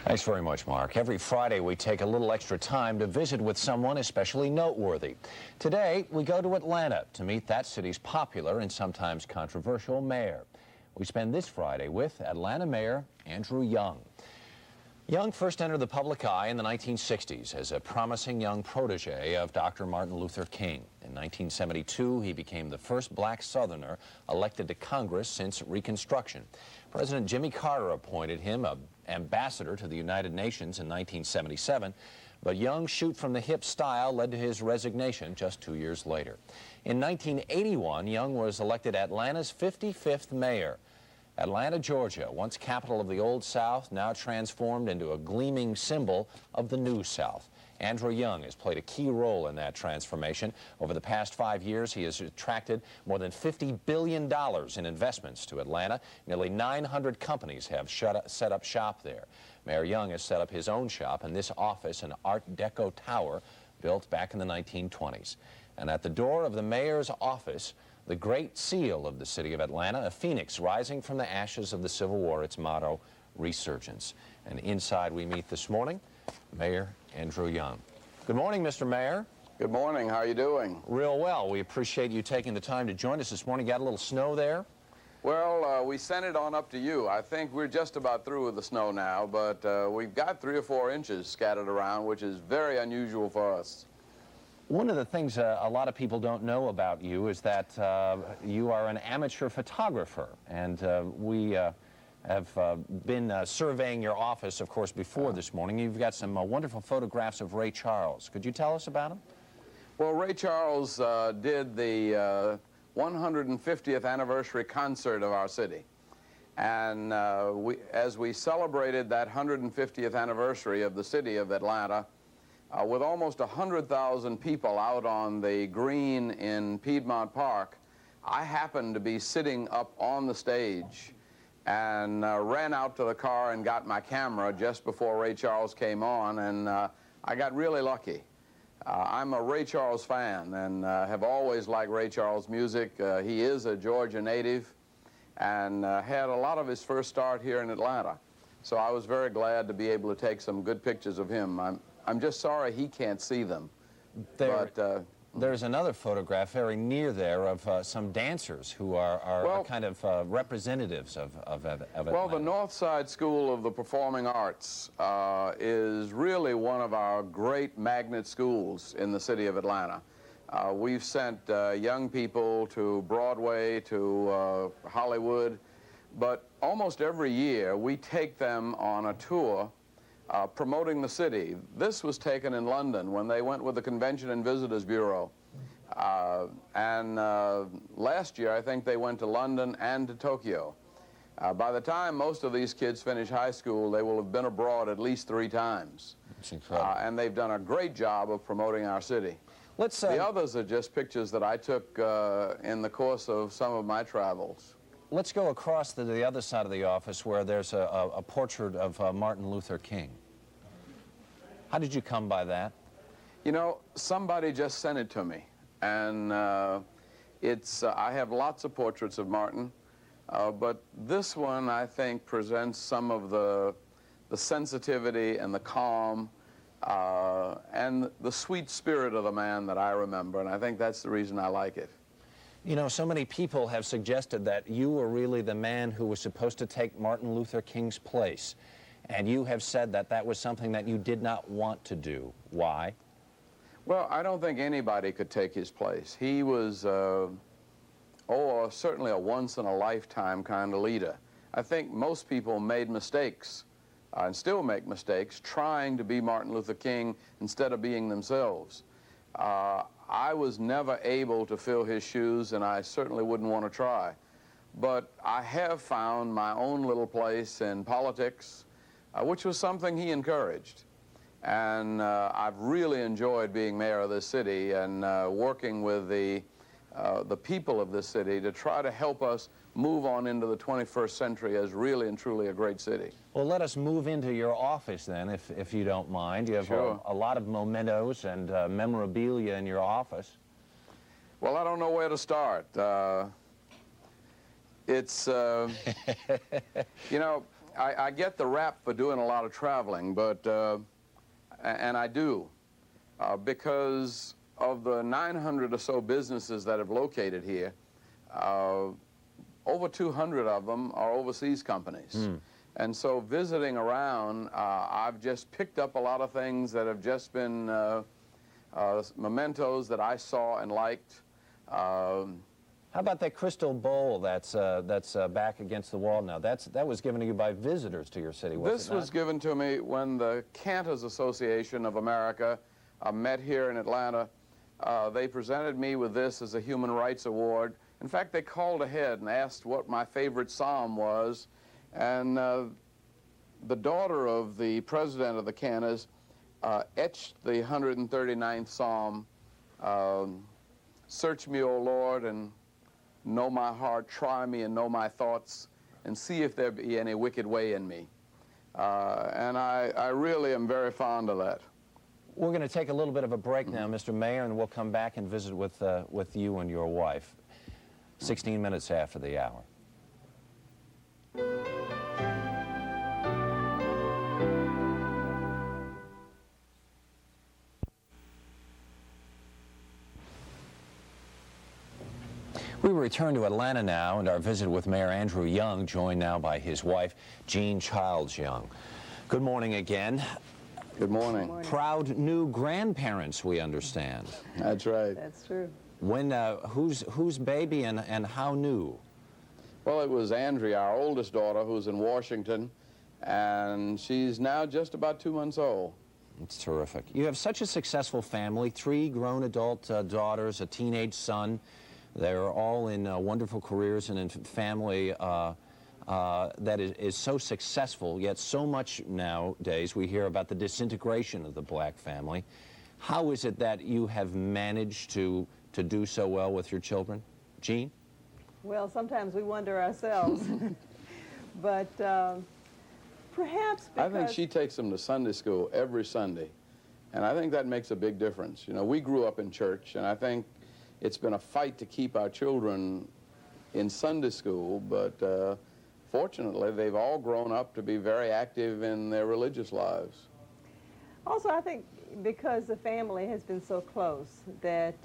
Thanks very much, Mark. Every Friday we take a little extra time to visit with someone especially noteworthy. Today we go to Atlanta to meet that city's popular and sometimes controversial mayor. We spend this Friday with Atlanta Mayor Andrew Young. Young first entered the public eye in the 1960s as a promising young protege of Dr. Martin Luther King. In 1972, he became the first black Southerner elected to Congress since Reconstruction. President Jimmy Carter appointed him an ambassador to the United Nations in 1977, but Young's shoot-from-the-hip style led to his resignation just 2 years later. In 1981, Young was elected Atlanta's 55th mayor. Atlanta, Georgia, once capital of the Old South, now transformed into a gleaming symbol of the New South. Andrew Young has played a key role in that transformation. Over the past 5 years, he has attracted more than $50 billion in investments to Atlanta. Nearly 900 companies have set up shop there. Mayor Young has set up his own shop in this office, an Art Deco tower built back in the 1920s. And at the door of the mayor's office, the great seal of the city of Atlanta, a phoenix rising from the ashes of the Civil War, its motto, Resurgence. And inside we meet this morning, Mayor Andrew Young. Good morning, Mr. Mayor. Good morning. How are you doing? Real well. We appreciate you taking the time to join us this morning. Got a little snow there? Well, we sent it on up to you. I think we're just about through with the snow now, but we've got 3 or 4 inches scattered around, which is very unusual for us. One of the things a lot of people don't know about you is that you are an amateur photographer, and we have been surveying your office, of course, before this morning. You've got some wonderful photographs of Ray Charles. Could you tell us about him? Well, Ray Charles did the 150th anniversary concert of our city. And as we celebrated that 150th anniversary of the city of Atlanta, with almost 100,000 people out on the green in Piedmont Park, I happened to be sitting up on the stage and ran out to the car and got my camera just before Ray Charles came on, and I got really lucky. I'm a Ray Charles fan and have always liked Ray Charles' music. He is a Georgia native and had a lot of his first start here in Atlanta. So I was very glad to be able to take some good pictures of him. I'm just sorry he can't see them. There's another photograph very near there of some dancers who are kind of representatives of Atlanta. Well, the North Side School of the Performing Arts is really one of our great magnet schools in the city of Atlanta. We've sent young people to Broadway, to Hollywood, but almost every year we take them on a tour promoting the city. This was taken in London when they went with the Convention and Visitors Bureau. And last year, I think they went to London and to Tokyo. By the time most of these kids finish high school, they will have been abroad at least 3 times. That's incredible. And they've done a great job of promoting our city. The others are just pictures that I took in the course of some of my travels. Let's go across to the other side of the office where there's a portrait of Martin Luther King. How did you come by that? You know, somebody just sent it to me, and I have lots of portraits of Martin, but this one, I think, presents some of the sensitivity and the calm and the sweet spirit of the man that I remember, and I think that's the reason I like it. You know, so many people have suggested that you were really the man who was supposed to take Martin Luther King's place. And you have said that that was something that you did not want to do. Why? Well, I don't think anybody could take his place. He was, certainly a once-in-a-lifetime kind of leader. I think most people made mistakes and still make mistakes trying to be Martin Luther King instead of being themselves. I was never able to fill his shoes, and I certainly wouldn't want to try. But I have found my own little place in politics, which was something he encouraged. And I've really enjoyed being mayor of this city and working with the people of this city to try to help us move on into the 21st century as really and truly a great city. Well, let us move into your office then, if you don't mind. You have Sure. a lot of mementos and memorabilia in your office. Well, I don't know where to start. You know, I get the rap for doing a lot of traveling, but, and I do, because of the 900 or so businesses that have located here, over 200 of them are overseas companies. And so visiting around, I've just picked up a lot of things that have just been mementos that I saw and liked. How about that crystal bowl that's back against the wall now? That was given to you by visitors to your city, was it not? This was given to me when the Cantors Association of America met here in Atlanta. They presented me with this as a Human Rights Award. In fact, they called ahead and asked what my favorite psalm was, and the daughter of the president of the Cantors etched the 139th Psalm, "Search me, O Lord, and know my heart, try me and know my thoughts, and see if there be any wicked way in me." And I really am very fond of that. We're going to take a little bit of a break now, Mr. Mayor, and we'll come back and visit with you and your wife. 16 minutes after the hour. We return to Atlanta now, and our visit with Mayor Andrew Young, joined now by his wife, Jean Childs Young. Good morning again. Good morning. Proud new grandparents, we understand. That's right. That's true. When, whose baby and how new? Well, it was Andrea, our oldest daughter, who's in Washington, and she's now just about 2 months old. It's terrific. You have such a successful family, 3 grown adult daughters, a teenage son. They're all in wonderful careers and in family that is so successful, yet so much nowadays we hear about the disintegration of the black family. How is it that you have managed to do so well with your children? Jean? Well, sometimes we wonder ourselves. But perhaps because... I think she takes them to Sunday school every Sunday, and I think that makes a big difference. You know, we grew up in church, and I think it's been a fight to keep our children in Sunday school, but fortunately, they've all grown up to be very active in their religious lives. Also, I think because the family has been so close, that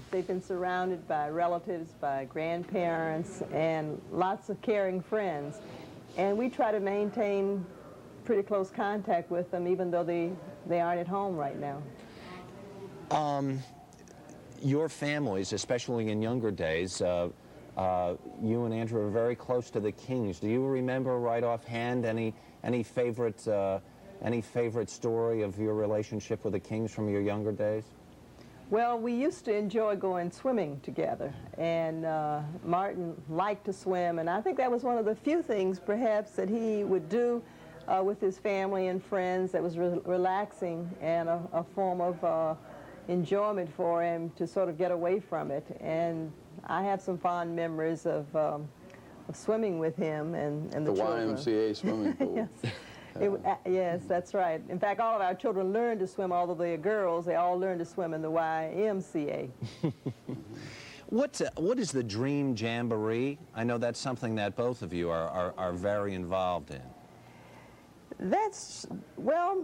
they've been surrounded by relatives, by grandparents, and lots of caring friends. And we try to maintain pretty close contact with them, even though they aren't at home right now. Your families, especially in younger days, you and Andrew are very close to the Kings. Do you remember right offhand any favorite story of your relationship with the Kings from your younger days? Well, we used to enjoy going swimming together, and Martin liked to swim, and I think that was one of the few things perhaps that he would do with his family and friends that was relaxing and a form of enjoyment for him to sort of get away from it. And I have some fond memories of swimming with him and the children. YMCA swimming pool. Yes. Yes, that's right. In fact, all of our children learned to swim, although they are girls, they all learned to swim in the YMCA. What is the Dream Jamboree? I know that's something that both of you are very involved in. Well,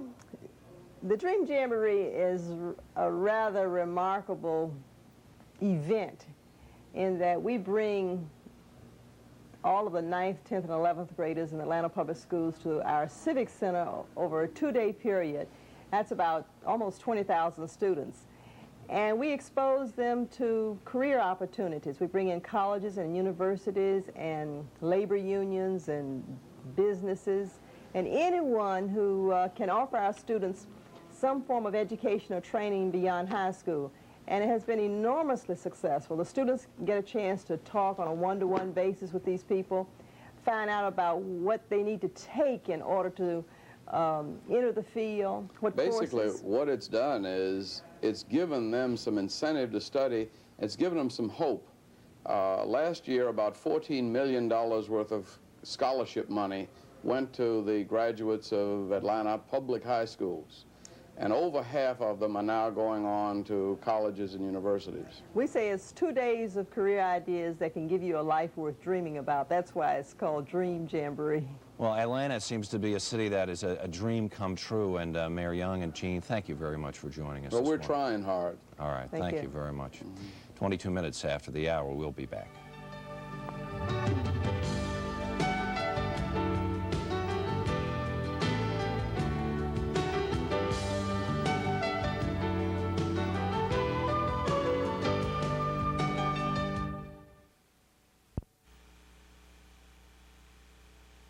the Dream Jamboree is a rather remarkable event in that we bring all of the 9th, 10th, and 11th graders in Atlanta Public Schools to our Civic Center over a 2-day period. That's about almost 20,000 students. And we expose them to career opportunities. We bring in colleges and universities and labor unions and businesses and anyone who can offer our students some form of education or training beyond high school. And it has been enormously successful. The students get a chance to talk on a one-to-one basis with these people, find out about what they need to take in order to enter the field, what Basically, courses. what it's done is it's given them some incentive to study. It's given them some hope. Last year, about $14 million worth of scholarship money went to the graduates of Atlanta public high schools. and over half of them are now going on to colleges and universities. We say it's 2 days of career ideas that can give you a life worth dreaming about. That's why it's called Dream Jamboree. Well, Atlanta seems to be a city that is a dream come true, and Mayor Young and Jean, thank you very much for joining us. Well, this we're morning. trying hard. All right, thank you very much. 22 minutes after the hour, we'll be back.